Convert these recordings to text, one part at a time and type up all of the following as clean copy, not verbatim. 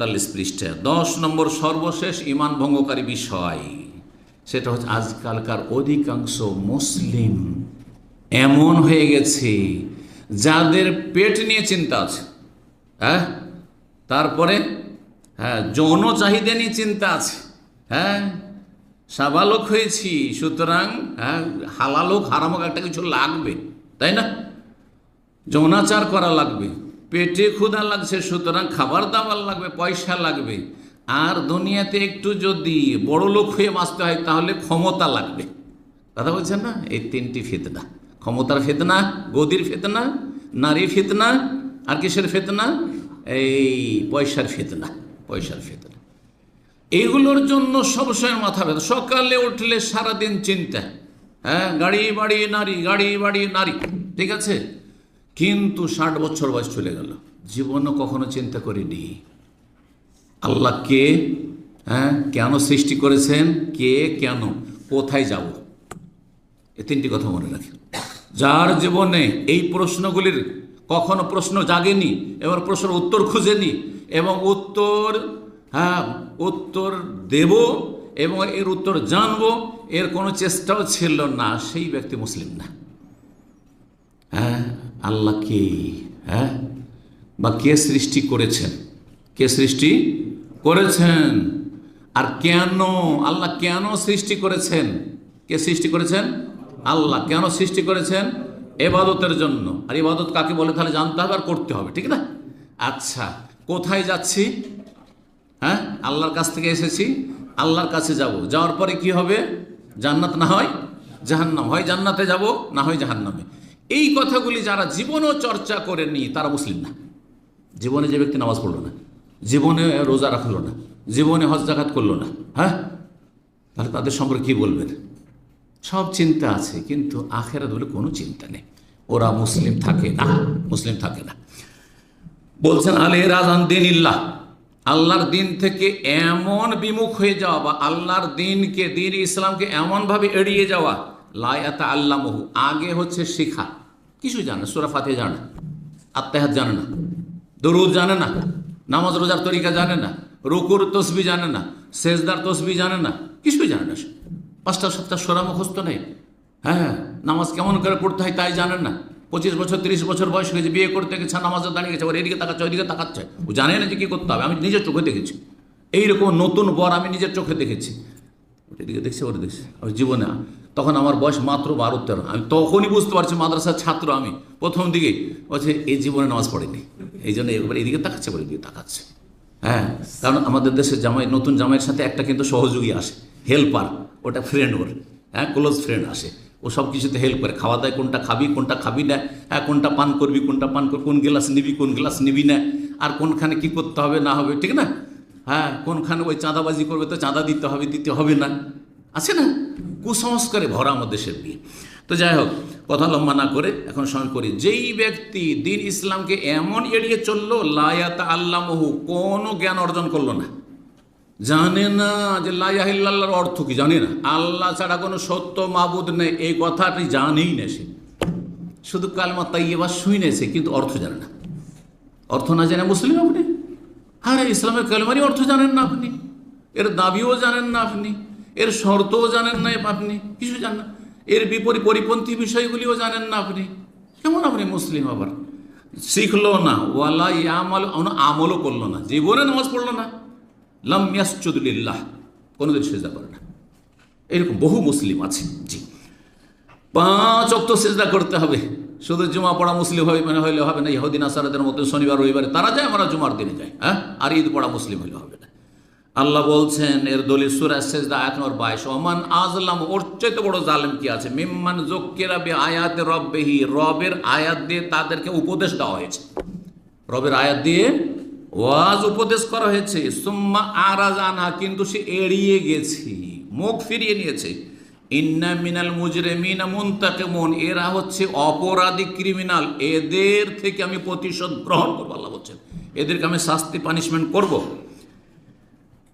43 পৃষ্ঠায় 10 নম্বর সর্বশেষ ঈমান ভঙ্গকারী বিষয়, সেটা হচ্ছে আজকালকার অধিকাংশ মুসলিম এমন হয়ে গেছে যাদের পেট নিয়ে চিন্তা আছে, হ্যাঁ, তারপরে যৌন চাহিদা নিয়ে চিন্তা আছে, হ্যাঁ, সাবালক হয়েছি সুতরাং হালাল হোক হারাম হোক একটা কিছু লাগবে, তাই না? যৌনাচার করা লাগবে, পেটে ক্ষুধা লাগছে সুতরাং খাবার দাবার লাগবে, পয়সা লাগবে, আর দুনিয়াতে একটু যদি বড় লোক হয়ে বাঁচতে হয় তাহলে ক্ষমতা লাগবে। কথা বলছেন না? এই তিনটি ফিতনা, ক্ষমতার ফিতনা, গদির ফিতনা, নারী ফিতনা, আর কিসের ফিতনা? এই পয়সার ফিতনা, পয়সার ফিতনা। এইগুলোর জন্য সবসময় মাথা ব্যথা, সকালে উঠলে সারাদিন চিন্তা, হ্যাঁ, গাড়ি বাড়ি নারী, গাড়ি বাড়ি নারী, ঠিক আছে, কিন্তু 60 বছর বয়স চলে গেল, জীবনও কখনো চিন্তা করিনি আল্লাহ কে, হ্যাঁ, কেন সৃষ্টি করেছেন, কে, কেন, কোথায় যাব। এই তিনটি কথা মনে রাখেন। যার জীবনে এই প্রশ্নগুলির কখনো প্রশ্ন জাগেনি, এবার প্রশ্নের উত্তর খুঁজেনি এবং উত্তর দেব এবং এর উত্তর জানবো, এর কোনো চেষ্টাও ছিল না, সেই ব্যক্তি মুসলিম না। হ্যাঁ, আল্লাহ কে, হ্যাঁ, বা কে সৃষ্টি করেছেন, কে সৃষ্টি করেছেন, আর কেন, আল্লাহ কেন সৃষ্টি করেছেন, কে সৃষ্টি করেছেন, আল্লাহ কেন সৃষ্টি করেছেন, ইবাদতের জন্য। আর ইবাদত কাকে বলে তাহলে জানতে হবে আর করতে হবে, ঠিক না? আচ্ছা, কোথায় যাচ্ছি? হ্যাঁ, আল্লাহর কাছ থেকে এসেছি, আল্লাহর কাছে যাব, যাওয়ার পরে কি হবে? জান্নাত না হয় জাহান্নাম, হয় জান্নাতে যাব না হয় জাহান্নামে। এই কথাগুলি যারা জীবনেও চর্চা করেনি তারা মুসলিম না। জীবনে যে ব্যক্তি নামাজ পড়লো না, জীবনে রোজা রাখলো না, জীবনে হজ জাকাত করলো না, হ্যাঁ, তাহলে তাদের সম্পর্কে কী বলবেন? সব চিন্তা আছে কিন্তু আখেরাত বলে কোনো চিন্তা নেই, ওরা মুসলিম থাকে না, মুসলিম থাকে না। বলছেন আলে রাজান দিন ইল্লাহ, আল্লাহর দিন থেকে এমন বিমুখ হয়ে যাওয়া বা আল্লাহর দিনকে, দিন ইসলামকে এমনভাবে এড়িয়ে যাওয়া, লায়াতা আল্লামহু, আগে হচ্ছে শিখা, কিছু জানে, সূরা ফাতিহা জানে না, আত্তাহিয়াত জানে না, দরুদ জানে না, নামাজ রোজার তরিকা জানে না, রুকুর তসবিহ জানে না, সেজদার তসবিহ জানে না, কিছুই জানে না। 5টা 7টা সূরা মুখস্থ নেই, হ্যাঁ, নামাজ কেমন করে পড়তে হয় তাই জানেন না। 25 বছর 30 বছর বয়স হয়েছে, বিয়ে করতে গেছে, নামাজে দাঁড়িয়ে গেছে, ওর এদিকে তাকাচ্ছে ওইদিকে তাকাচ্ছে, ও জানে না যে কী করতে হবে। আমি নিজের চোখে দেখেছি এইরকম নতুন বর, আমি নিজের চোখে দেখেছি, এদিকে দেখছি ওর দেখছি, ওর জীবনে। তখন আমার বয়স মাত্র 12-13, আমি তখনই বুঝতে পারছি মাদ্রাসার ছাত্র আমি, প্রথম দিকে বলছে এই জীবনে নামাজ পড়েনি, এই জন্য একবার এদিকে তাকাচ্ছে ওর এদিকে তাকাচ্ছে। হ্যাঁ, কারণ আমাদের দেশের জামাই, নতুন জামাইয়ের সাথে একটা কিন্তু সহযোগী আসে, হেল্পার, ওটা ফ্রেন্ড ওর, হ্যাঁ, ক্লোজ ফ্রেন্ড আসে, ও সব কিছুতে হেল্প করে, খাওয়া দায় কোনটা খাবি কোনটা খাবি না, হ্যাঁ, কোনটা পান করবি কোনটা পান করবি, কোন গ্লাস নিবি কোন গ্লাস নিবি না, আর কোনখানে কি করতে হবে না হবে, ঠিক না? হ্যাঁ, কোনখানে ওই চাঁদাবাজি করবে তো চাঁদা দিতে হবে, দিতে হবে না, আছে না? কুসংস্কারে ভরা আমাদের দেশের বিয়ে। তো যাই হোক, কথা লম্বা না করে এখন সময় করি। যেই ব্যক্তি দিন ইসলামকে এমন এড়িয়ে চললো, লায়াতা আল্লামহু, কোনো জ্ঞান অর্জন করলো না, জানে না যে লা ইলাহা ইল্লাল্লাহর অর্থ কি, জানে না, আল্লাহ ছাড়া কোনো সত্য মাবুদ নেই, এই কথাটি জানেই না, সে শুধু কালেমা তাইয়্যিবা শুনেছে কিন্তু অর্থ জানে না। অর্থ না জানে মুসলিম আপনি? আরে ইসলামের কালেমারই অর্থ জানেন না আপনি, এর দাবিও জানেন না আপনি, এর শর্তও জানেন না আপনি, কিছু জানেন না, এর বিপরীত পরিপন্থী বিষয়গুলিও জানেন না আপনি, কেমন আপনি মুসলিম? আবার শিখলো না, ওয়ালা ইয়ামাল, আমলও করলো না, জীবনে নামাজ পড়লো না, লাম ইয়াসজুদ লিল্লাহ, কোনোদিন সিজদা করে না, এরকম বহু মুসলিম আছে। জি, 5 ওয়াক্ত সিজদা করতে হবে, শুধু জুমা পড়া মুসলিম হবে মানে হইলে হবে না, ইহুদি নাসারাদের মতো শনিবার রবিবারে তারা যায়, আমরা জুমার দিনে যাই, হ্যাঁ, আর ঈদ পড়া মুসলিম হইলে হবে না। আল্লাহ বলছেন এর দলিল সূরা সেজদা আয়াত নম্বর 22, ওমান আযলাম, ওর চাইতে বড় জালেম কি আছে, মিম্মান যুক্কিরা বিআয়াতি রাব্বিহি, রবের আয়াত দিয়ে তাদেরকে উপদেশ দেওয়া হয়েছে, রবের আয়াত দিয়ে ওয়াজ উপদেশ করা হয়েছে, সুম্মা আরাযা আনহা, কিন্তু সে এড়িয়ে গেছে, মুখ ফিরিয়ে নিয়েছে। ইন্না মিনাল মুজরিমিনা মুনতাকিমুন, এরা হচ্ছে অপরাধী, ক্রিমিনাল, এদের থেকে আমি প্রতিশোধ গ্রহণ করবো, আল্লাহ বলছেন, এদেরকে আমি শাস্তি পানিশমেন্ট করব।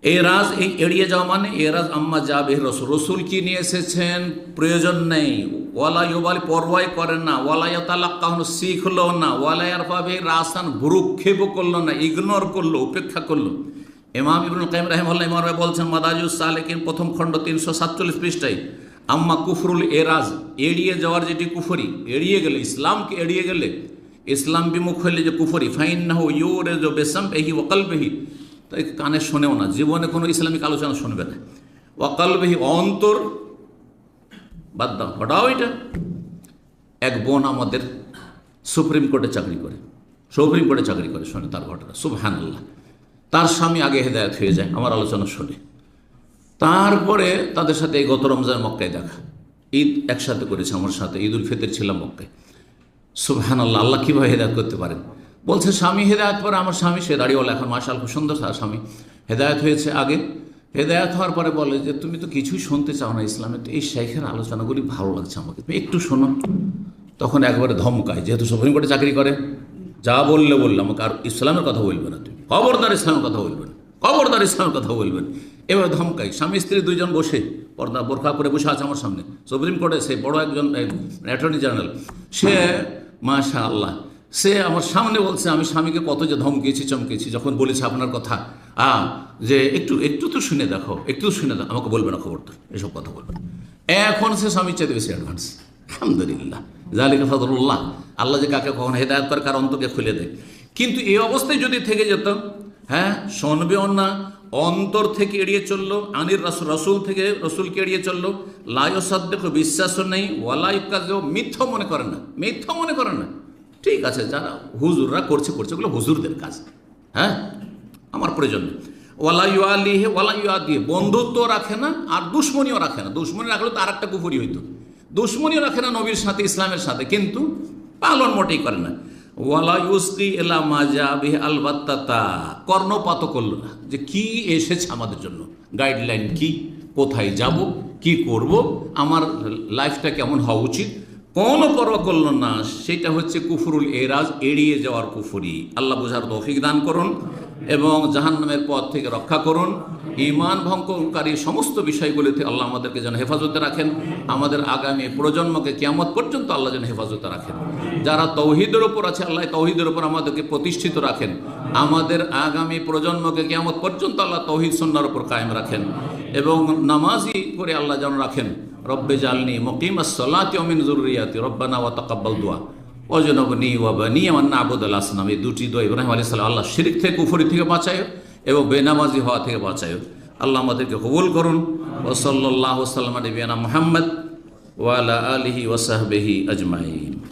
এরাজ, এই এড়িয়ে যাওয়া মানে এরাজ আম্মা যাবে রসুল, রসুল কি নিয়ে এসেছেন প্রয়োজন নেই, ওয়ালা ইউবালি পরোয়াই করেন না, ওয়ালা ইয়াতালাক্কাহু শিখলো না, ওয়ালা ইয়ারফাবে রাসান ভ্রুক্ষেপ করলো না, ইগনোর করলো, উপেক্ষা করলো। ইমাম ইবনুল কাইয়িম রাহিমাহুল্লাহ ইমাম বলছেন মাদারিজুস সালিকিন প্রথম খণ্ড 347 পৃষ্ঠায়, আম্মা কুফরুল এরাজ, এড়িয়ে যাওয়ার যেটি কুফরি, এড়িয়ে গেলে, ইসলামকে এড়িয়ে গেলে, ইসলাম বিমুখ হইলে যে কুফরি, ফাইন্নাহু ইউরিজু বিসামইহি ওয়া কলবিহি, তাই কানে শোনেও না, জীবনে কোনো ইসলামিক আলোচনা শুনবে না, ওয়া কলবিহি, অন্তর বাদ দাও, হটাও এটা। এক বোন আমাদের সুপ্রিম কোর্টে চাকরি করে, সুপ্রিম কোর্টে চাকরি করে, শোনে তার ঘটনা, সুবহানাল্লাহ। তার স্বামী আগে হেদায়েত হয়ে যায় আমার আলোচনা শুনে, তারপরে তাদের সাথে এই গত রমজান মক্কায় দেখা, ঈদ একসাথে করেছে আমার সাথে, ঈদ উল ফিতর ছিলাম মক্কায়। সুবহানাল্লাহ, আল্লাহ কীভাবে হেদায়েত করতে পারেন। বলছে স্বামী হেদায়েত পরে, আমার স্বামী সে দাঁড়িয়েওয়ালা, এখন মাশাআল্লাহ খুব সুন্দর স্বামী, হেদায়েত হয়েছে আগে। হেদায়েত হওয়ার পরে বলে যে তুমি তো কিছুই শুনতে চাও না ইসলামে, তো এই শেখের আলোচনাগুলি ভালো লাগছে আমাকে, তুমি একটু শোনো। তখন একবারে ধমকায়, যেহেতু সুপ্রিম কোর্টে চাকরি করে, যা বললে আমাকে আর ইসলামের কথা বলবে না, তুমি খবরদার ইসলামের কথা বলবেন, খবরদার ইসলামের কথা বলবেন, এবার ধমকাই। স্বামী স্ত্রী দুইজন বসে, পর্দা বোরখা করে বসে আছে আমার সামনে, সুপ্রিম কোর্টে সে বড় একজন অ্যাটর্নি জেনারেল, সে মাশাআল্লাহ, সে আমার সামনে বলছে আমি স্বামীকে কত যে ধমকিয়েছি চমকেছি, যখন বলেছি আপনার কথা যে একটু তো শুনে দেখো, একটু শুনে দেখো, আমাকে বলবে না খবরদার, এসব কথা বলবে না। এখন সে স্বামীর চাইতে বেশি অ্যাডভান্স, আলহামদুলিল্লাহ, যালিকা ফাদলুল্লাহ। আল্লাহ যে কাকে কখন হেদায়েত করে, কার অন্তরকে খুলে দেয়। কিন্তু এই অবস্থায় যদি থেকে যেত, হ্যাঁ শুনবেও না, অন্তর থেকে এড়িয়ে চললো, আনির রসুল থেকে রসুলকে এড়িয়ে চললো, লায়ো সাদ্দেক, বিশ্বাসও নেই, ওয়ালাই কাজেও মিথ্যা মনে করেন না, মিথ্যা মনে করেন না। ঠিক আছে, যারা হুজুররা করছে ওগুলো হুজুরদের কাজ, হ্যাঁ আমার প্রয়োজন নেই। ওয়ালাইউ আলিহে ওয়ালাইউ আদিয়ে, বন্ধুত্ব রাখে না আর দুশ্মনীও রাখে না। দুশ্মনী রাখলে তো আর একটা কুফরি হইতো। দুশ্মনীও রাখে না নবীর সাথে, ইসলামের সাথে, কিন্তু পালন মোটেই করে না। ওয়ালাইউসকি এলা মাজা বিহে আলবাত্তা, কর্ণপাত করলো না যে কি এসেছে আমাদের জন্য, গাইডলাইন কি, কোথায় যাব, কি করব, আমার লাইফটা কেমন হওয়া উচিত, কোনো পরোয়া করলো না। সেটা হচ্ছে কুফরুল এরাজ, এড়িয়ে যাওয়ার কুফরি। আল্লাহ বোঝার তৌফিক দান করুন এবং জাহান্নামের পথ থেকে রক্ষা করুন। ঈমান ভঙ্গকারী সমস্ত বিষয়গুলিতে আল্লাহ আমাদেরকে যেন হেফাজতে রাখেন, আমাদের আগামী প্রজন্মকে কিয়ামত পর্যন্ত আল্লাহ যেন হেফাজতে রাখেন। যারা তৌহিদের ওপর আছে, আল্লাহ তৌহিদের ওপর আমাদেরকে প্রতিষ্ঠিত রাখেন। আমাদের আগামী প্রজন্মকে কিয়ামত পর্যন্ত আল্লাহ তৌহিদ সুন্নাহর ওপর কায়েম রাখেন এবং নামাজি করে আল্লাহ যেন রাখেন। রব্বে জালনি মুকিমাস সালাতি ওয়া মিন যুররিয়াতি রব্বানা ওয়া তাকাব্বাল দুআ ওয়াজনবনি ওয়া বানিয়া ওয়া না'বুদাল আসনাম। এই দুটি দোয়া ইব্রাহিম আলাইহিস সালাম, আল্লাহ শিরক থেকে, কুফরি থেকে বাঁচায় এবং বেনামাজি হওয়া থেকে বাঁচায়। আল্লাহ আমাদেরকে কবুল করুন। ওয়া সাল্লাল্লাহু সাল্লাম আলা নবিয়িনা মুহাম্মদ ওয়া আলা আলিহি ওয়া সাহবিহি আজমাইন।